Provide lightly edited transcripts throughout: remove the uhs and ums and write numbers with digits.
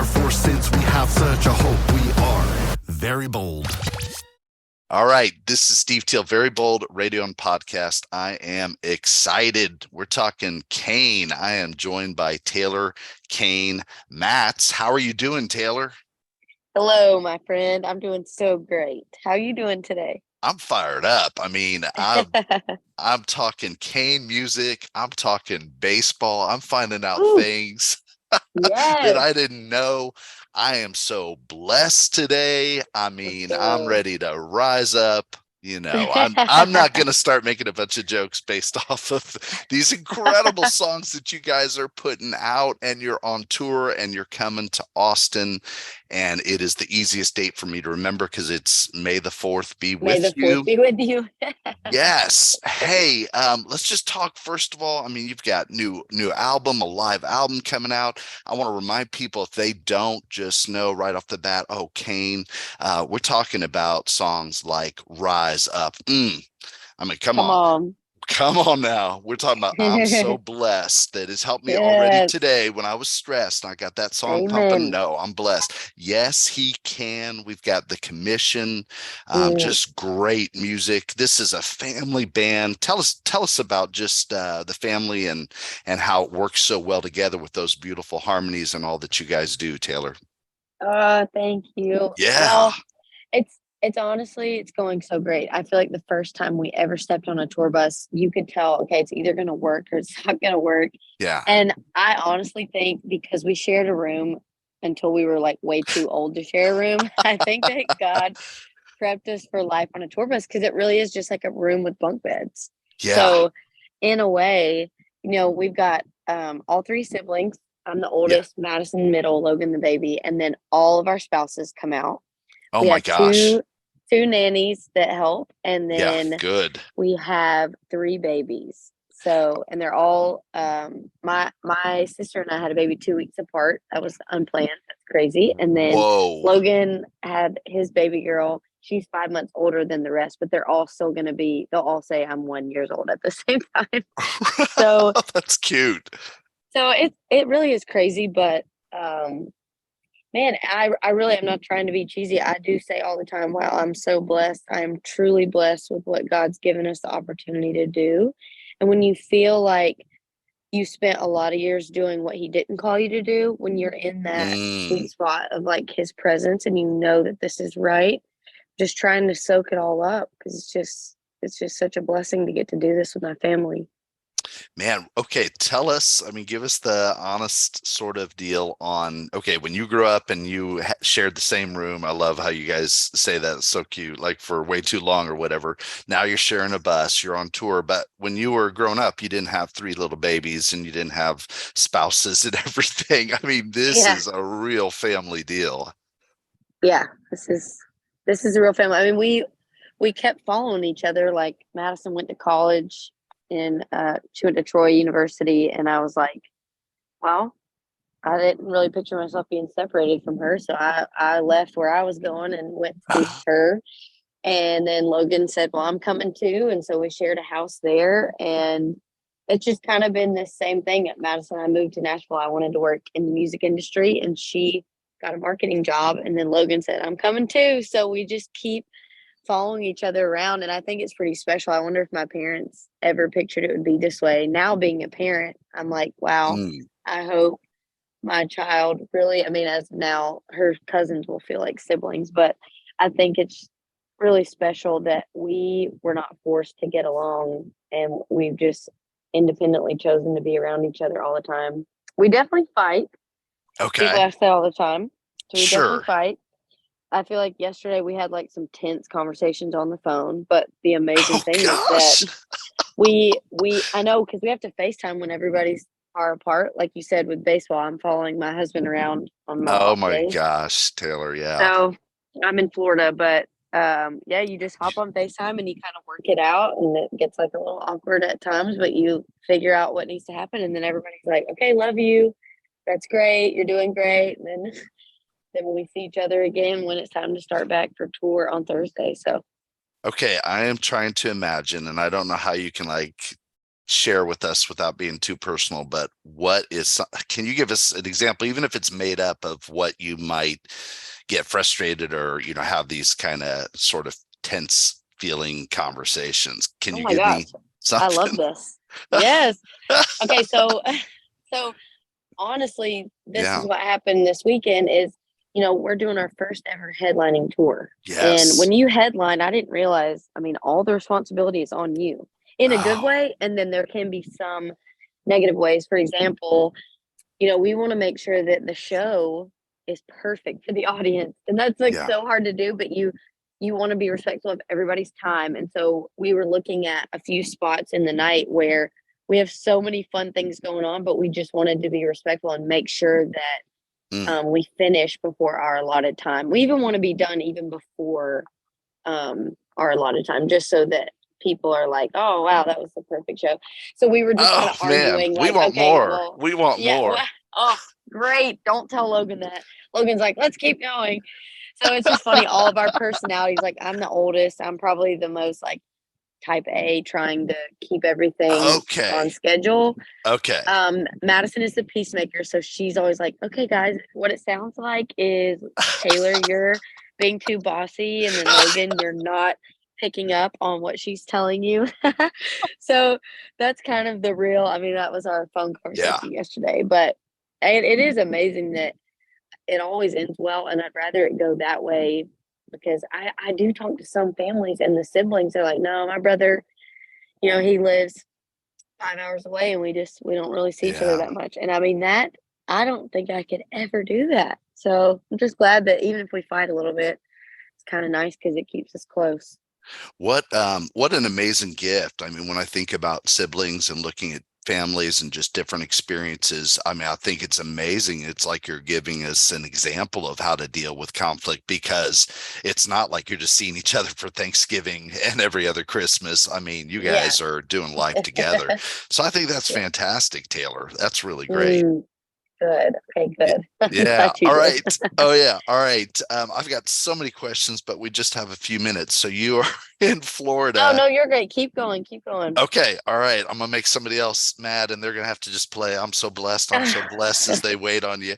Therefore, since we have such a hope, we are very bold. All right, this is Steve Teel, Very Bold Radio and Podcast. I am excited. We're talking Cain. I am joined by Taylor Cain Matz. How are you doing, Taylor? Hello, my friend. I'm doing so great. How are you doing today? I'm fired up. I mean, I'm talking Cain music. I'm talking baseball. I'm finding out Ooh, things that yes, I didn't know. I am so blessed today. I for mean, I'm sure. ready to rise up. I'm not going to start making a bunch of jokes based off of these incredible songs that you guys are putting out, and you're on tour and you're coming to Austin, and it is the easiest date for me to remember because it's May the 4th be May with the you. fourth be with you. Yes. Hey, let's just talk first of all. I mean, you've got new album, a live album coming out. I want to remind people, if they don't just know right off the bat, oh, Cain, we're talking about songs like Rise Up. I mean, come Come on. on. Come on now. We're talking about I'm so blessed that has helped me already Yes. today when I was stressed. I got that song pumping. Amen. No, I'm blessed. Yes, he can. We've got the commission. Mm. Just great music. This is a family band. Tell us about just the family and how it works so well together with those beautiful harmonies and all that you guys do, Taylor. Thank you. Yeah. Well, it's honestly it's going so great. I feel like the first time we ever stepped on a tour bus, you could tell, okay, it's either gonna work or it's not gonna work. Yeah. And I honestly think because we shared a room until we were like way too old to share a room, I think that God prepped us for life on a tour bus because it really is just like a room with bunk beds. Yeah. So in a way, we've got all three siblings. I'm the Yeah. oldest, Madison middle, Logan the baby, and then all of our spouses come out. Oh We my have gosh. two nannies that help, and Yeah. then Good. we have three babies. So, and they're all my sister and I had a baby 2 weeks apart. That was unplanned. That's crazy. And then Whoa. Logan had his baby girl. She's 5 months older than the rest, but they're all still going to be. They'll all say I'm 1 year old at the same time. So, That's cute. it really is crazy, but man, I really am not trying to be cheesy. I do say all the time, wow, I'm so blessed. I am truly blessed with what God's given us the opportunity to do. And when you feel like you spent a lot of years doing what he didn't call you to do, when you're in that Mm. sweet spot of like his presence and you know that this is right, just trying to soak it all up because it's just such a blessing to get to do this with my family. Man, okay, tell us, I mean, give us the honest sort of deal on, okay, when you grew up and you shared the same room. I love how you guys say that. It's so cute, like for way too long or whatever. Now you're sharing a bus, you're on tour, but when you were growing up, you didn't have three little babies and you didn't have spouses and everything. I mean, this Yeah, is a real family deal. yeah. This is a real family. I mean, we kept following each other. Like Madison went to college in she went to Troy University, and I was like, well, I didn't really picture myself being separated from her, so I left where I was going and went to her. And then Logan said, well, I'm coming too, and so we shared a house there, and it's just kind of been the same thing at Madison. I moved to Nashville. I wanted to work in the music industry, and she got a marketing job, and then Logan said, I'm coming too, so we just keep following each other around, and I think it's pretty special. I wonder if my parents ever pictured it would be this way. Now being a parent, I'm like, wow, Mm. I hope my child really, I mean, as now her cousins will feel like siblings, but I think it's really special that we were not forced to get along and we've just independently chosen to be around each other all the time. We definitely fight. People Okay, ask that all the time. So we definitely sure. fight. I feel like yesterday we had like some tense conversations on the phone, but the amazing Oh thing is that gosh. we I know because we have to FaceTime when everybody's far apart. Like you said with baseball, I'm following my husband around on my Oh off my days. gosh, Taylor. Yeah. So I'm in Florida, but yeah, you just hop on FaceTime and you kind of work it out, and it gets like a little awkward at times, but you figure out what needs to happen, and then everybody's like, "Okay, love you. That's great. You're doing great." And then then we see each other again when it's time to start back for tour on Thursday. So Okay, I am trying to imagine, and I don't know how you can like share with us without being too personal, but can you give us an example, even if it's made up, of what you might get frustrated or, have these kind of sort of tense feeling conversations? Can Oh you my give me gosh, I love something? this. Yes. Okay, so honestly, this is Yeah. what happened this weekend is, we're doing our first ever headlining tour. And Yes. when you headline, I didn't realize, I mean, all the responsibility is on you in a good Oh, way. And then there can be some negative ways. For example, we want to make sure that the show is perfect for the audience. And that's like yeah. so hard to do, but you want to be respectful of everybody's time. And so we were looking at a few spots in the night where we have so many fun things going on, but we just wanted to be respectful and make sure that Mm. we finish before our allotted time. We even want to be done even before our allotted time, just so that people are like, "Oh, wow, that was the perfect show." So we were just kind Oh of man, arguing, we like, want "Okay, more. well, We want yeah, more. well, oh, great! Don't tell Logan that." Logan's like, "Let's keep going." So it's just funny. All of our personalities. Like, I'm the oldest. I'm probably the most like type A, trying to keep everything on Okay. schedule. Okay. Madison is the peacemaker, so she's always like, "Okay, guys, what it sounds like is Taylor, you're being too bossy, and then Logan, you're not picking up on what she's telling you." So that's kind of the real. I mean, that was our phone Yeah. conversation yesterday, but it is amazing that it always ends well, and I'd rather it go that way because I do talk to some families and the siblings are like, "No, my brother, he lives 5 hours away and we don't really see each other Yeah. that much." And I mean that I don't think I could ever do that. So I'm just glad that even if we fight a little bit, it's kind of nice because it keeps us close. What an amazing gift. I mean, when I think about siblings and looking at families and just different experiences, I mean, I think it's amazing. It's like you're giving us an example of how to deal with conflict, because it's not like you're just seeing each other for Thanksgiving and every other Christmas. I mean, you Yeah. guys are doing life together. So I think that's Yeah. fantastic, Taylor. That's really great. Mm, good. Okay, Y- good. I'm Yeah. glad you All did. right. Oh, yeah. All right. I've got so many questions, but we just have a few minutes. So you are in Oh Florida. no, you're great. Keep going. Keep going. Okay. All right. I'm gonna make somebody else mad, and they're gonna have to just play "I'm so blessed, I'm so blessed" as they wait on you.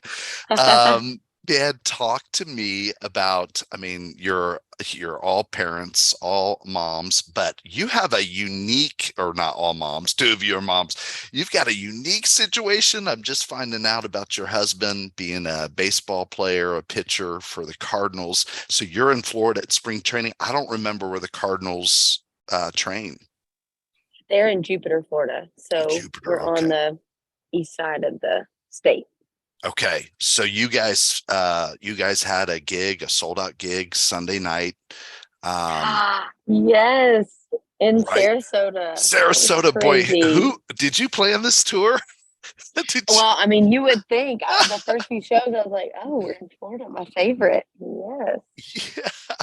Dad, talk to me about, I mean, you're all parents, all moms, but you have a unique, or not all moms, two of you are moms. You've got a unique situation. I'm just finding out about your husband being a baseball player, a pitcher for the Cardinals. So you're in Florida at spring training. I don't remember where the Cardinals train. They're in Jupiter, Florida. So we're Jupiter. on Okay. the east side of the state. Okay. So you guys had a gig, a sold out gig Sunday night. Um, Yes, in right. Sarasota. That was Sarasota, boy, crazy. who did you plan this tour? Did Well, I mean, you would think the first few shows, I was like, "Oh, we're in Florida, my favorite." Yes. yeah.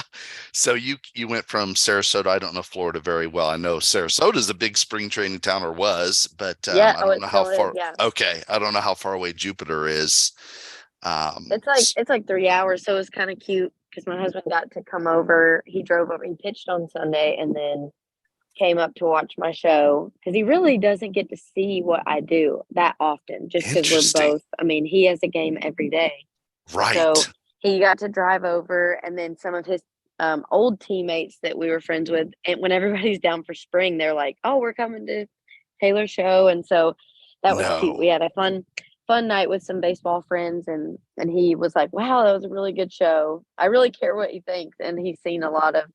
So you went from Sarasota. I don't know Florida very well. I know Sarasota is a big spring training town, or was, but Yeah. I Oh, don't it know how still is. far. Yeah. Okay, I don't know how far away Jupiter is. It's like 3 hours, so it's kind of cute because my husband got to come over. He drove over. He pitched on Sunday and then came up to watch my show because he really doesn't get to see what I do that often, just because we're Interesting. both. I mean, he has a game every day. So Right. he got to drive over, and then some of his old teammates that we were friends with. And when everybody's down for spring, they're like, "Oh, we're coming to Taylor's show," and so that was cute. No. We had a fun night with some baseball friends, and he was like, "Wow, that was a really good show. I really care what he thinks," and he's seen a lot of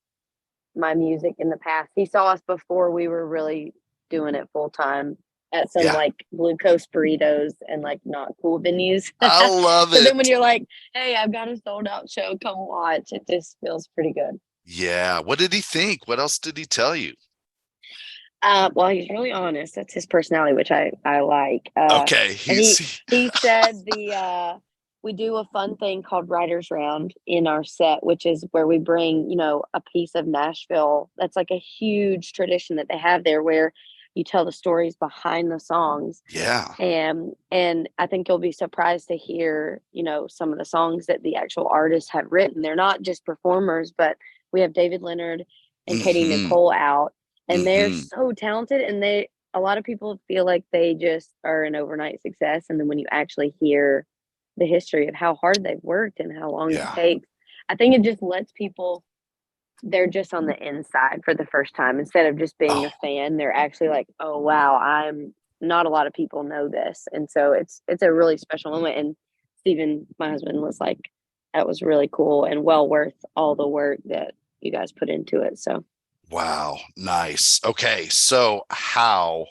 my music in the past. He saw us before we were really doing it full time at some Yeah. like Blue Coast burritos and like not cool venues. I love So then when it. you're like, "Hey, I've got a sold out show, come watch," it just feels pretty good. Yeah. What did he think? What else did he tell you? Well, he's really honest. That's his personality, which I like. Okay. And He's he said we do a fun thing called Writers Round in our set, which is where we bring a piece of Nashville. That's like a huge tradition that they have there, where you tell the stories behind the songs. yeah. And I think you'll be surprised to hear some of the songs that the actual artists have written. They're not just performers, but we have David Leonard and Katie Mm-hmm. Nicole out, and they're Mm-hmm. so talented, and a lot of people feel like they just are an overnight success, and then when you actually hear the history of how hard they've worked and how long it Yeah. takes, I think it just lets people they're just on the inside for the first time instead of just being Oh, a fan. They're actually like, "Oh wow, I'm not a lot of people know this," and so it's a really special moment. And Steven, my husband, was like, "That was really cool and well worth all the work that you guys put into it." So wow. Nice. Okay. So how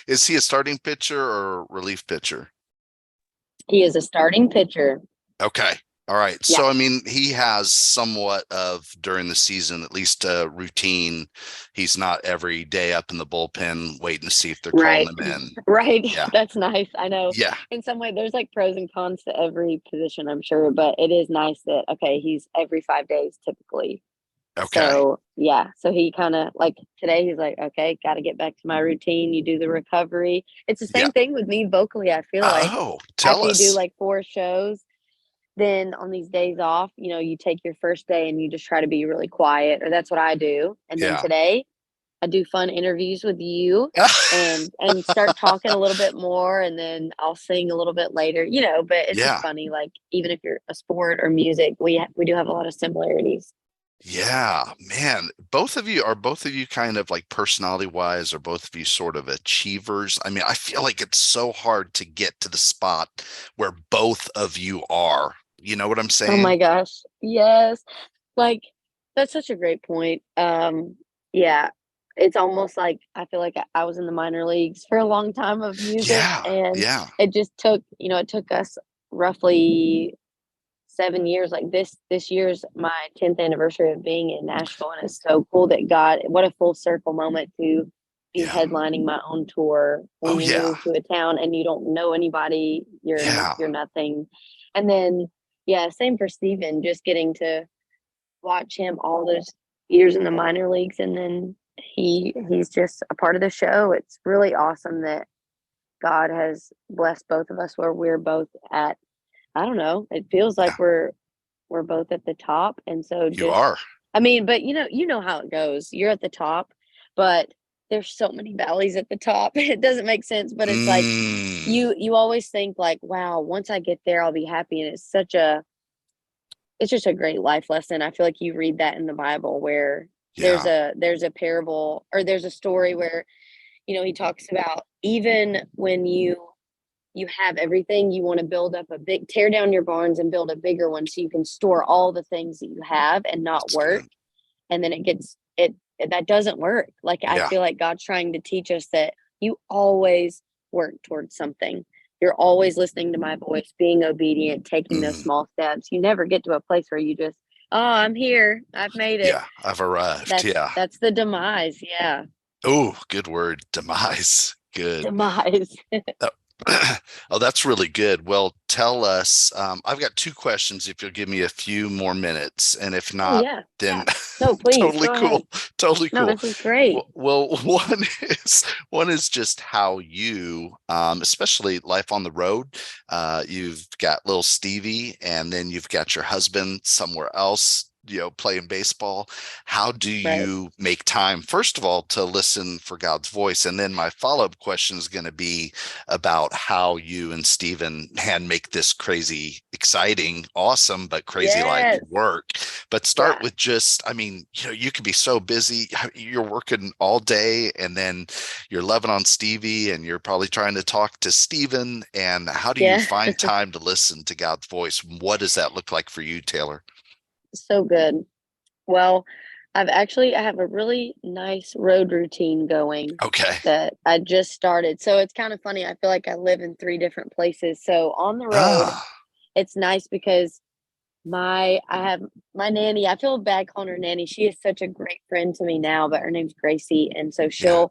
is he a starting pitcher or relief pitcher? he is a starting pitcher. Okay. All right. Yeah, So, I mean, he has somewhat of during the season, at least a routine. He's not every day up in the bullpen waiting to see if they're calling right, him in. right. Yeah. That's nice. I know. Yeah. In some way, there's like pros and cons to every position, I'm sure, but it is nice that okay, he's every 5 days typically. Okay. So yeah, so he kind of like today he's like, okay, got to get back to my routine. You do the recovery. It's the Yeah. same thing with me vocally. I feel like Oh, tell after you do us. like 4 shows, then on these days off, you take your first day and you just try to be really quiet, or that's what I do. And then Yeah. today I do fun interviews with you and start talking a little bit more, and then I'll sing a little bit later, but it's just Yeah. funny, like even if you're a sport or music, we do have a lot of similarities. Yeah, man. Both of you kind of like personality wise, are both of you sort of achievers? I mean, I feel like it's so hard to get to the spot where both of you are. You know what I'm Oh saying? my gosh. Yes. Like that's such a great point. Yeah. It's almost like I feel like I was in the minor leagues for a long time of music, Yeah. and Yeah. it just took us roughly 7 years. Like this year's my 10th anniversary of being in Nashville, and it's so cool that God, what a full circle moment to be Yeah. headlining my own tour when Oh you yeah. move to a town and you don't know anybody, Yeah. you're nothing. And then yeah, same for Steven, just getting to watch him all those years in the minor leagues, and then he's just a part of the show. It's really awesome that God has blessed both of us where we're both at. I don't know. It feels like Yeah. we're both at the top, and so You just are. I mean, but you know how it goes. You're at the top, but there's so many valleys at the top. It doesn't make sense, but it's like Mm, you always think like, wow, once I get there, I'll be happy, and it's just a great life lesson. I feel like you read that in the Bible where yeah. there's a parable, or there's a story where he talks about even when you have everything, you want to build up a big tear down your barns and build a bigger one so you can store all the things that you have and not That's work. good. And then it that doesn't work. Like I Yeah. feel like God's trying to teach us that you always work towards something. You're always listening to my voice, being obedient, taking those Mm, small steps. You never get to a place where you just, oh, I'm here, I've made it. yeah. I've arrived. that's Yeah. that's the demise. Yeah. Oh, good word. Demise. Good. Demise. Uh, Oh, that's really good. Well, tell us. I've got two questions if you'll give me a few more minutes. And if Oh not, yeah, then yeah. No, please totally go ahead. cool. Totally No, cool. this is great. Well, one is just how you, especially life on the road, you've got little Stevie, and then you've got your husband somewhere else, playing baseball. How do Right. you make time, first of all, to listen for God's voice? And then my follow-up question is going to be about how you and Stephen can make this crazy, exciting, awesome, but crazy life Yes. work. But start Yeah. with just, I mean, you could be so busy. You're working all day, and then you're loving on Stevie, and you're probably trying to talk to Stephen. And how do you Yeah. find time to listen to God's voice? What does that look like for you, Taylor? So good. Well, I have a really nice road routine going Okay. that I just started. So it's kind of funny. I feel like I live in three different places. So on the road, Ah, it's nice because I have my nanny. I feel bad calling her nanny. She is such a great friend to me now, but her name's Gracie, and so yeah,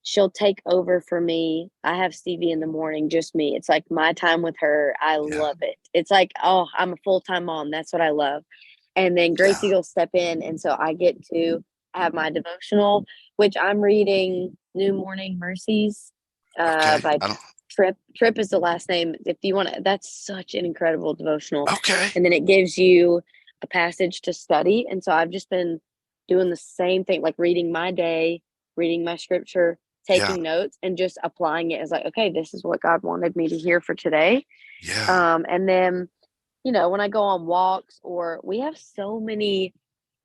she'll take over for me. I have Stevie in the morning, just me. It's like my time with her. I yeah, love it. It's like, oh, I'm a full-time mom. That's what I love. And then yeah. Gracie will step in, and so I get to have my devotional, which I'm reading New Morning Mercies Okay. by I don't, Tripp is the last name. If you want to, that's such an incredible devotional. okay. And then it gives you a passage to study. And so I've just been doing the same thing, like reading my day, reading my scripture, taking notes and just applying it as like, okay, this is what God wanted me to hear for today. Yeah. And then, when I go on walks, or we have so many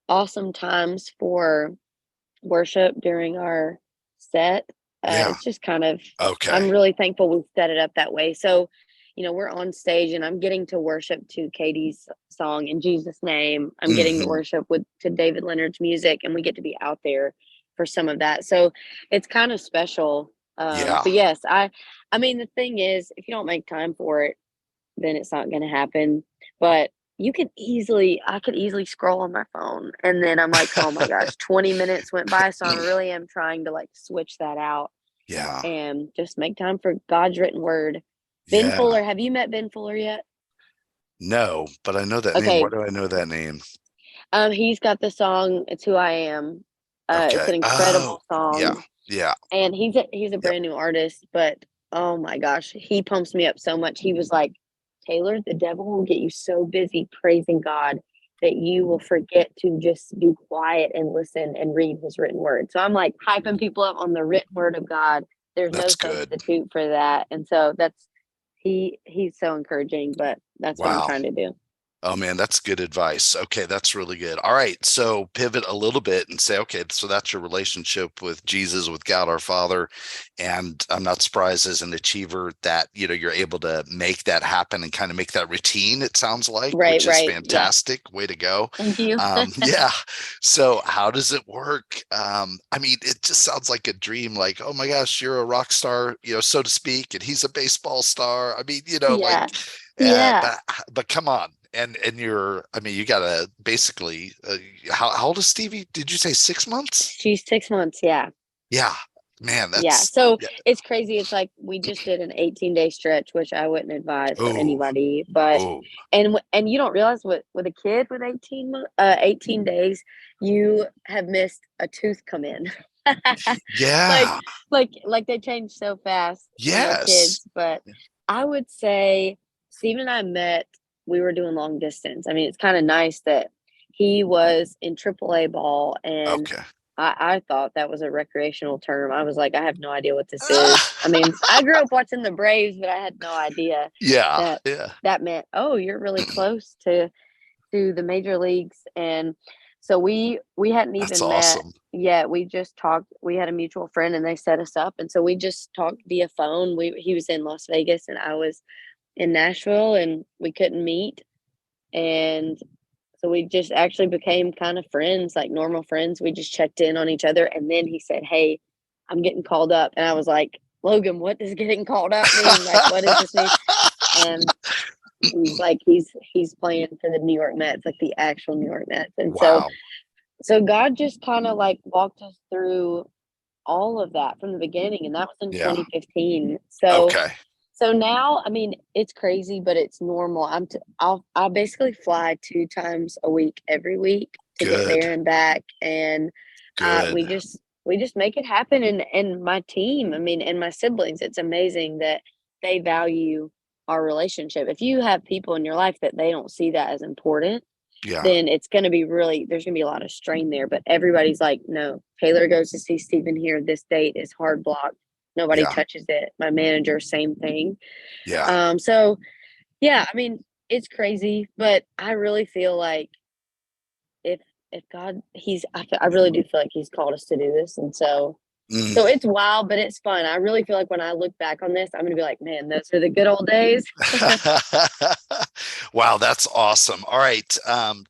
awesome times for worship during our set. Yeah. It's just kind of, Okay. I'm really thankful we set it up that way. So, we're on stage and I'm getting to worship to Katie's song In Jesus' Name. I'm getting to worship to David Leonard's music, and we get to be out there for some of that. So it's kind of special. But yes, I mean, the thing is, if you don't make time for it, then it's not going to happen. But I could easily scroll on my phone, and then I'm like, oh my gosh, 20 minutes went by. So I really am trying to like switch that out Yeah. and just make time for God's written word. Ben Yeah. Fuller, have you met Ben Fuller yet? No, but I know that name. Okay. Why do I know that name? He's got the song "It's Who I Am." It's Okay. an incredible song. Yeah. Yeah. And he's a brand new artist, but oh my gosh, he pumps me up so much. He was like, Taylor, the devil will get you so busy praising God that you will forget to just be quiet and listen and read his written word. So I'm like hyping people up on the written word of God. There's That's no good. substitute for that. And so he's so encouraging, but that's what I'm Wow. trying to do. Oh man, that's good advice. Okay, that's really good. All right, so pivot a little bit and say, okay, so that's your relationship with Jesus, with God our Father, and I'm not surprised as an achiever that you're able to make that happen and kind of make that routine. It sounds like, Right, which is right. fantastic. Yeah. Way to go. Thank you. Yeah. So how does it work? I mean, it just sounds like a dream. Like, oh my gosh, you're a rock star, so to speak, and he's a baseball star. I mean, Yeah. like, Yeah. but come on. And you gotta basically, how old is Stevie? Did you say 6 months? She's 6 months. Yeah. Yeah, man, Yeah. So it's crazy. It's like we just did an 18-day stretch, which I wouldn't advise for anybody. But and you don't realize with a kid with 18 days, you have missed a tooth come in. Yeah. like they change so fast. Yes. Kids. But I would say Steven and I met. We were doing long distance. I mean, it's kind of nice that he was in AAA ball, and I thought that was a recreational term. I was like, I have no idea what this is. I mean, I grew up watching the Braves, but I had no idea that meant, oh, you're really close to the major leagues. And so we hadn't even met yet. We just talked. We had a mutual friend, and they set us up. And so we just talked via phone. He was in Las Vegas, and I was in Nashville, and we couldn't meet. And so we just actually became kind of friends, like normal friends. We just checked in on each other. And then he said, hey, I'm getting called up. And I was like, Logan, what does getting called up mean? Like, what does this mean? And he's like, he's playing for the New York Mets, like the actual New York Mets. And so God just kind of like walked us through all of that from the beginning. And that was in 2015. So now, I mean, it's crazy, but it's normal. I'll basically fly 2 times a week every week to get there and back, and we just make it happen. And my team, I mean, and my siblings, it's amazing that they value our relationship. If you have people in your life that they don't see that as important, then it's going to be there's going to be a lot of strain there. But everybody's like, no, Taylor goes to see Steven here. This date is hard blocked. Nobody touches it. My manager, same thing. Yeah. So yeah, I mean, it's crazy, but I really feel like if God, I really do feel like he's called us to do this. And so it's wild, but it's fun. I really feel like when I look back on this, I'm going to be like, man, those are the good old days. Wow, that's awesome. All right,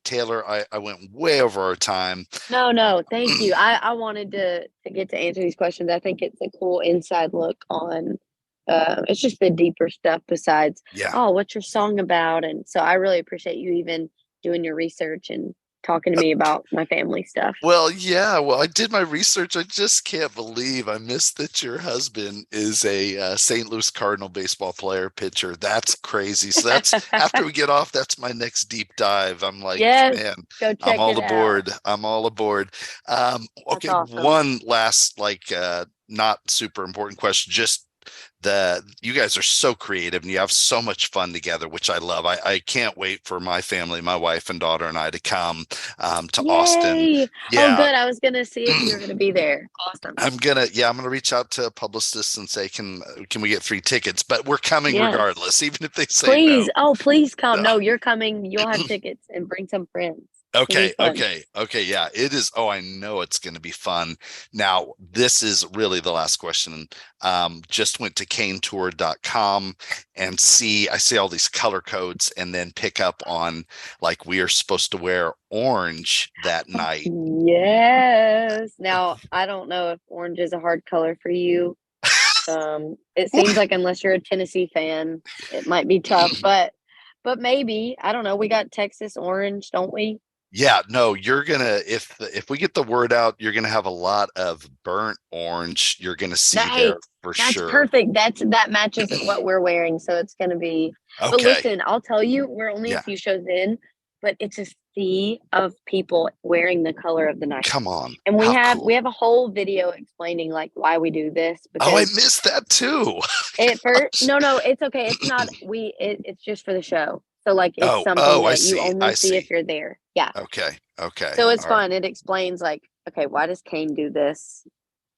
Taylor, I went way over our time. No, thank you. I wanted to get to answer these questions. I think it's a cool inside look on, it's just the deeper stuff besides, what's your song about? And so I really appreciate you even doing your research and talking to me about my family stuff. Well, I did my research. I just can't believe I missed that your husband is a St. Louis Cardinal baseball player, pitcher. That's crazy. So that's after we get off, that's my next deep dive. I'm like, man, go check I'm all it aboard. out. I'm all aboard. Okay, awesome. one last not super important question. Just you guys are so creative and you have so much fun together, which I love. I can't wait for my family, my wife and daughter and I to come to Austin. Yay! Oh, Yeah. good. I was gonna see if you were gonna be there. Awesome. I'm gonna reach out to publicists and say, can we get 3 tickets? But we're coming Yes. regardless, even if they say Please. no. Oh, please come. No. No, you're coming. You'll have tickets and bring some friends. Okay. Yeah, it is. Oh, I know it's going to be fun. Now, this is really the last question. Just went to caintour.com and I see all these color codes and then pick up on like we are supposed to wear orange that night. Yes. Now, I don't know if orange is a hard color for you. It seems like unless you're a Tennessee fan, it might be tough, but maybe. I don't know. We got Texas orange, don't we? Yeah, no, you're gonna if we get the word out, you're gonna have a lot of burnt orange. You're gonna see there for That's sure. perfect. That matches what we're wearing, so it's gonna be. Okay. But listen, I'll tell you, we're only Yeah. a few shows in, but it's a sea of people wearing the color of the night. Come on. And we How have cool. we have a whole video explaining like why we do this. Oh, I Because missed that too. no, it's okay. It's not it's just for the show. So like it's Oh, something I that see. you only I see if see. you're there. Yeah. Okay. So it's All right. fun. It explains like, okay, why does Cain do this?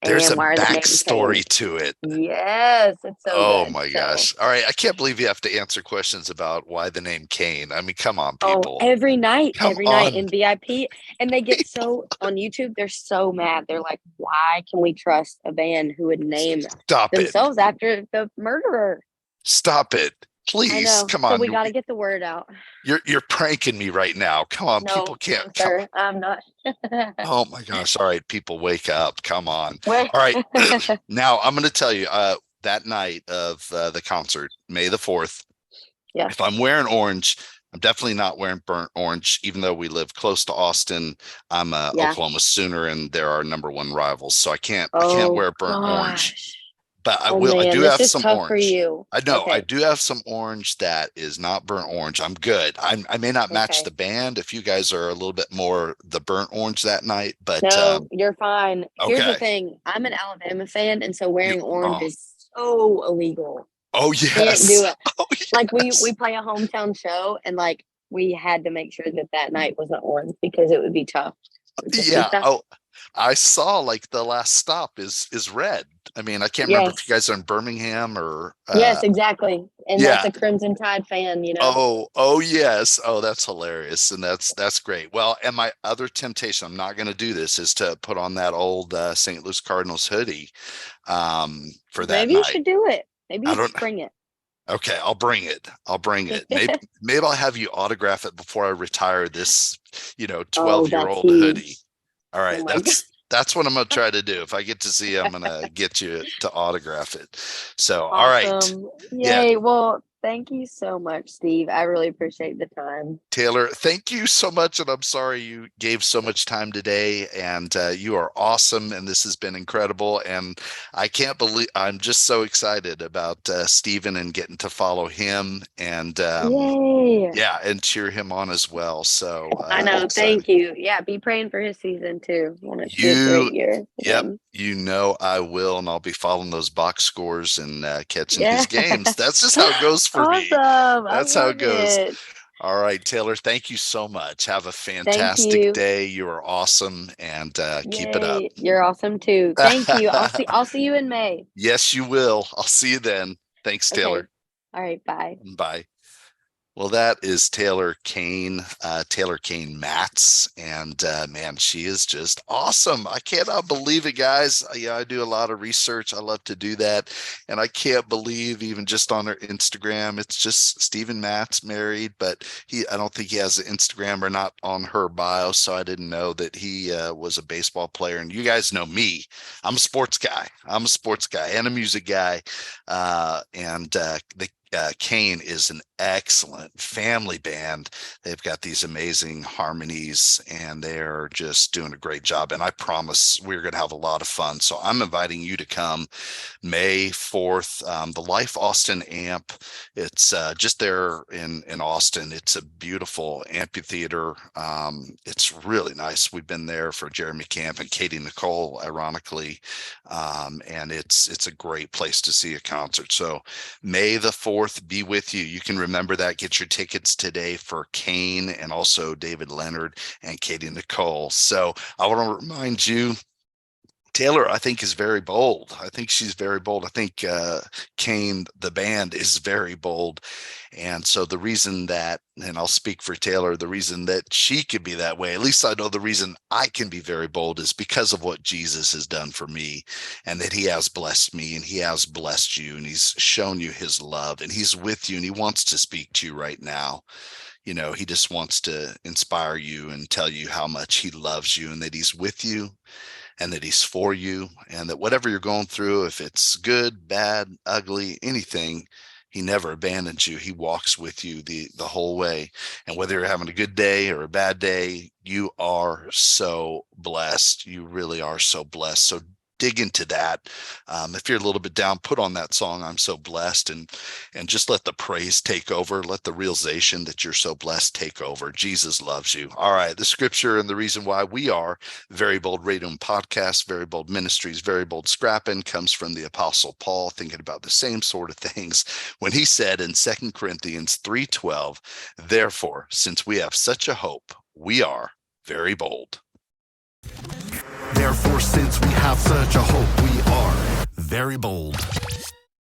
There's a why are the names backstory Cain? to it. Yes, it's so Oh good. my So, gosh. All right. I can't believe you have to answer questions about why the name Cain. I mean, come on, oh, people. every night Come in on. VIP, and they get so on YouTube. They're so mad. They're like, why can we trust a band who would name Stop it. themselves after the murderer? Stop it. I Please. know. Come So on. we got to get the word out. You're pranking me right now. Come on. No, People can't no, come. sir, I'm not. Oh my gosh. All right, people, wake up. Come on. Wait. All right. Now I'm going to tell you that night of the concert, May the 4th. Yeah. If I'm wearing orange, I'm definitely not wearing burnt orange, even though we live close to Austin. I'm a Yeah. Oklahoma Sooner and they're our #1 rivals. So I can't Oh, wear burnt orange. gosh. But I Oh will. I man, do this have is some tough for orange. you. I know. I Okay. do have some orange that is not burnt orange. I'm good. I may not match Okay. the band if you guys are a little bit more the burnt orange that night, but No, you're fine. Here's the okay. thing. I'm an Alabama fan, and so wearing orange Oh, is so illegal. oh Can't yes. do it. Oh, Like we yes. play a hometown show, and like we had to make sure that night wasn't orange because it would be tough. It would just be Yeah. tough. Oh, I saw like the last stop is red. I mean, I can't remember if you Yes. guys are in Birmingham or Yes, exactly. And yeah. that's a Crimson Tide fan, you know. Oh yes. Oh, that's hilarious. And that's great. Well, and my other temptation, I'm not going to do this, is to put on that old St. Louis Cardinals hoodie for that Maybe you night. should do it. Maybe I you don't spring it. Okay, I'll bring it. Maybe I'll have you autograph it before I retire this, 12-year-old hoodie. All right, Oh my that's what I'm gonna try to do. If I get to see you, I'm gonna get you to autograph it. So, Awesome. all right. Yay. Yeah. Well, thank you so much, Steve. I really appreciate the time. Taylor, thank you so much. And I'm sorry you gave so much time today. And you are awesome. And this has been incredible. And I'm just so excited about Steven and getting to follow him and Yay. yeah, and cheer him on as well. So I know. excited. Thank you. Yeah, be praying for his season too. I want it to be a great year. Yep, I will, and I'll be following those box scores and catching Yeah. his games. That's just how it goes for me. Awesome. That's I how love it goes. it. All right, Taylor, thank you so much. Have a fantastic you. day. You are awesome, and keep it up. Yay. You're awesome too. Thank you. I'll see you in May. Yes, you will. I'll see you then. Thanks, Taylor. Okay. All right. Bye. Bye. Well, that is Taylor Cain Matz, and man, she is just awesome. I cannot believe it, guys. I do a lot of research. I love to do that, and I can't believe even just on her Instagram, it's just Steven Matz married, but I don't think he has an Instagram or not on her bio, so I didn't know that he was a baseball player. And you guys know me. I'm a sports guy. And a music guy, and Cain is an excellent family band. They've got these amazing harmonies and they're just doing a great job. And I promise we're going to have a lot of fun. So I'm inviting you to come May 4th, the Life Austin Amp. It's just there in Austin. It's a beautiful amphitheater. It's really nice. We've been there for Jeremy Camp and Katie Nicole, ironically. And it's a great place to see a concert. So May the 4th be with you. You can remember that. Get your tickets today for Cain and also David Leonard and Katie Nicole. So I want to remind you, Taylor, I think, is very bold. I think she's very bold. I think Cain, the band, is very bold. And so the reason that, and I'll speak for Taylor, the reason that she could be that way, at least I know the reason I can be very bold, is because of what Jesus has done for me, and that he has blessed me and he has blessed you, and he's shown you his love, and he's with you, and he wants to speak to you right now. You know, he just wants to inspire you and tell you how much he loves you and that he's with you and that he's for you, and that whatever you're going through, if it's good, bad, ugly, anything, he never abandons you. He walks with you the whole way. And whether you're having a good day or a bad day, you are so blessed. You really are so blessed. So dig into that. If you're a little bit down, put on that song, I'm So Blessed, and just let the praise take over. Let the realization that you're so blessed take over. Jesus loves you. All right. The scripture and the reason why we are Very Bold Radio and Podcast, Very Bold Ministries, Very Bold Scrapping comes from the Apostle Paul, thinking about the same sort of things when he said in 2 Corinthians 3:12, therefore, since we have such a hope, we are very bold. Therefore, since we have such a hope, we are very bold.